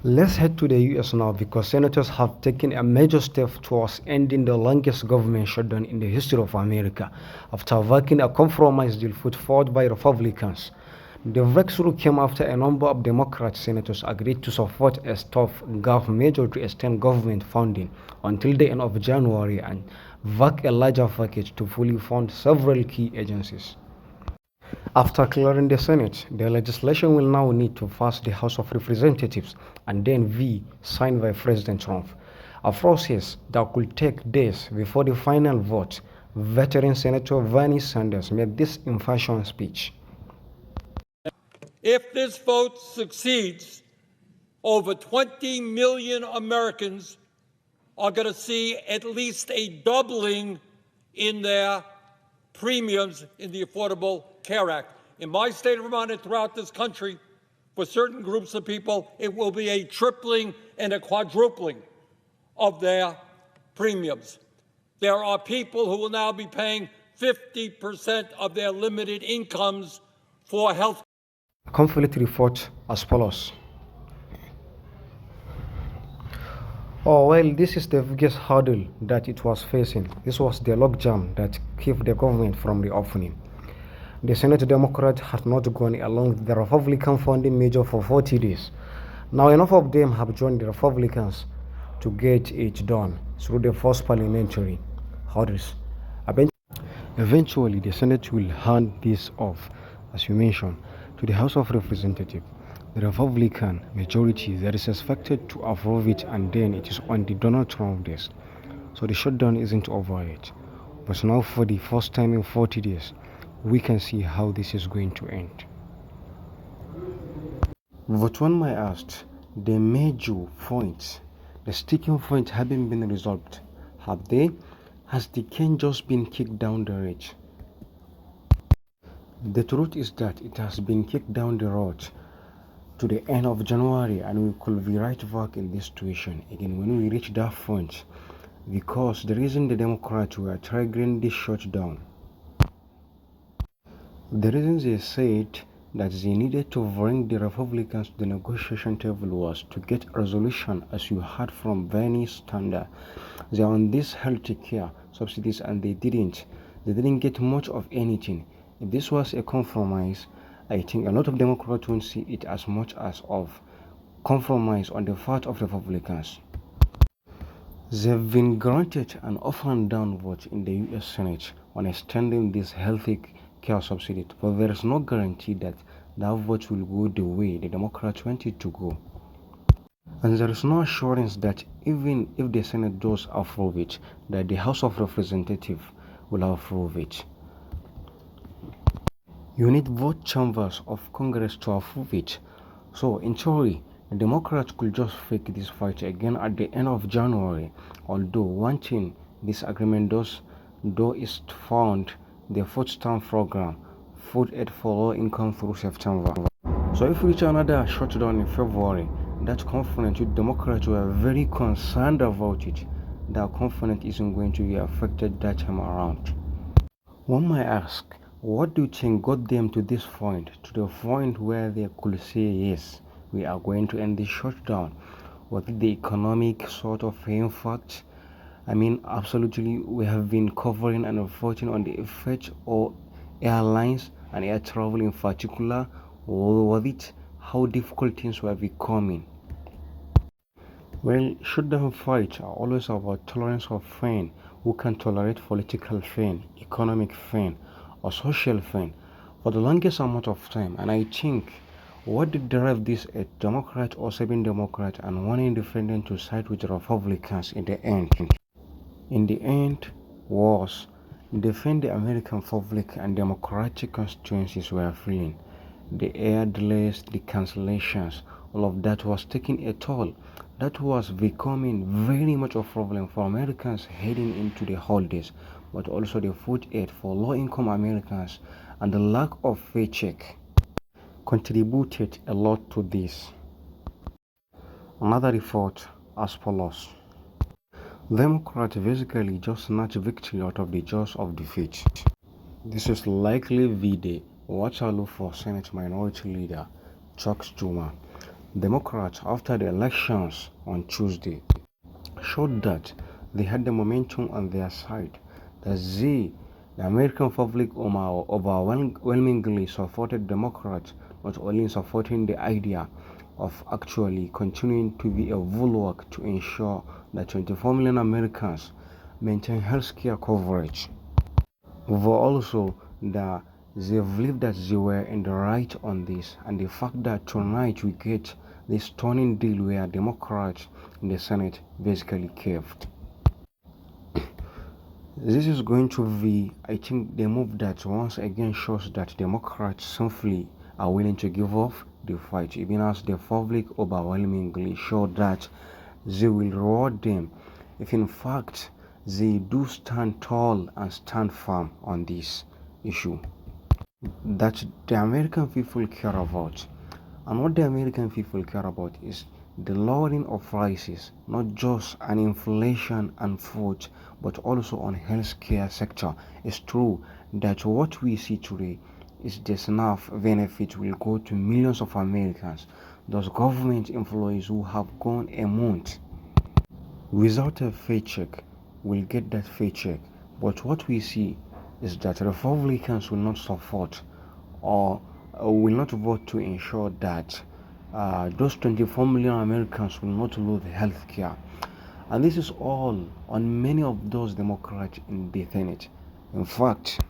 Let's head to the US now because senators have taken a major step towards ending the longest government shutdown in the history of America after working a compromise deal put forward by Republicans. The breakthrough came after a number of Democrat senators agreed to support a stopgap measure to extend government funding until the end of January and back a larger package to fully fund several key agencies. After clearing the Senate, the legislation will now need to pass the House of Representatives and then be signed by President Trump, a process that could take days before the final vote. Veteran Senator Bernie Sanders made this impassioned speech. If this vote succeeds, over 20 million Americans are going to see at least a doubling in their premiums in the Affordable Care Act. In my state of Vermont and throughout this country, for certain groups of people, it will be a tripling and a quadrupling of their premiums. There are people who will now be paying 50% of their limited incomes for health. Conflict report as follows. Oh, well, this is the biggest hurdle that it was facing. This was the logjam that kept the government from reopening. The Senate Democrats had not gone along with the Republican funding measure for 40 days. Now, enough of them have joined the Republicans to get it done through the first parliamentary hurdles. Eventually, the Senate will hand this off, as you mentioned, to the House of Representatives. The Republican majority that is expected to approve it, and then it is on the Donald Trump desk. So the shutdown isn't over yet. But now, for the first time in 40 days, we can see how this is going to end. But one might ask, the major points, the sticking points haven't been resolved, have they? Has the can just been kicked down the road? The truth is that it has been kicked down the road to the end of January, and we could be right back in this situation again when we reach that point, because the reason the Democrats were triggering this shutdown, the reason they said that they needed to bring the Republicans to the negotiation table was to get a resolution, as you heard from Bernie Sanders. They are on this health care subsidies and they didn't get much of anything. If this was a compromise, I think a lot of Democrats won't see it as much as of compromise on the part of Republicans. They've been granted an up and down vote in the US Senate on extending this healthy care subsidy, but there is no guarantee that that vote will go the way the Democrats want it to go. And there is no assurance that even if the Senate does approve it, that the House of Representatives will approve it. You need both chambers of Congress to approve it. So, in theory, the Democrats could just fake this fight again at the end of January. Although one thing this agreement does, though, is found the food stamp program, food aid for low income through September. So, if we reach another shutdown in February, that component with Democrats were very concerned about it. That component isn't going to be affected that time around. One might ask, what do you think got them to this point, to the point where they could say, yes, we are going to end this shutdown? Was it the economic sort of impact? I mean, absolutely, we have been covering and reporting on the effect of airlines and air travel in particular. Or was it how difficult things were becoming? Well, shutdown fights are always about tolerance of pain. Who can tolerate political pain, economic pain, or social pain for the longest amount of time? And I think what did drive this, a Democrat or 7 Democrat and one independent, to side with the Republicans in the end? In the end, was defend the American public and democratic constituencies were feeling. The air delays, the cancellations, all of that was taking a toll. That was becoming very much a problem for Americans heading into the holidays, but also the food aid for low-income Americans and the lack of paycheck contributed a lot to this. Another report as follows. Democrats basically just snatched victory out of the jaws of defeat. This is likely the watch out for Senate Minority Leader Chuck Schumer. Democrats, after the elections on Tuesday, showed that they had the momentum on their side, that the American public overwhelmingly supported Democrats, not only in supporting the idea of actually continuing to be a bulwark to ensure that 24 million Americans maintain healthcare coverage, but also that they believe that they were in the right on this, and the fact that tonight we get this stunning deal where Democrats in the Senate basically caved. This is going to be, I think, the move that once again shows that Democrats simply are willing to give up the fight, even as the public overwhelmingly show that they will reward them if in fact they do stand tall and stand firm on this issue that the American people care about. And what the American people care about is the lowering of prices, not just on inflation and food, but also on healthcare sector. It's true that what we see today is the SNAP benefit will go to millions of Americans, those government employees who have gone a month without a paycheck will get that paycheck. But what we see is that Republicans will not support or will not vote to ensure that those 24 million Americans will not lose health care. And this is all on many of those Democrats in the Senate. In fact,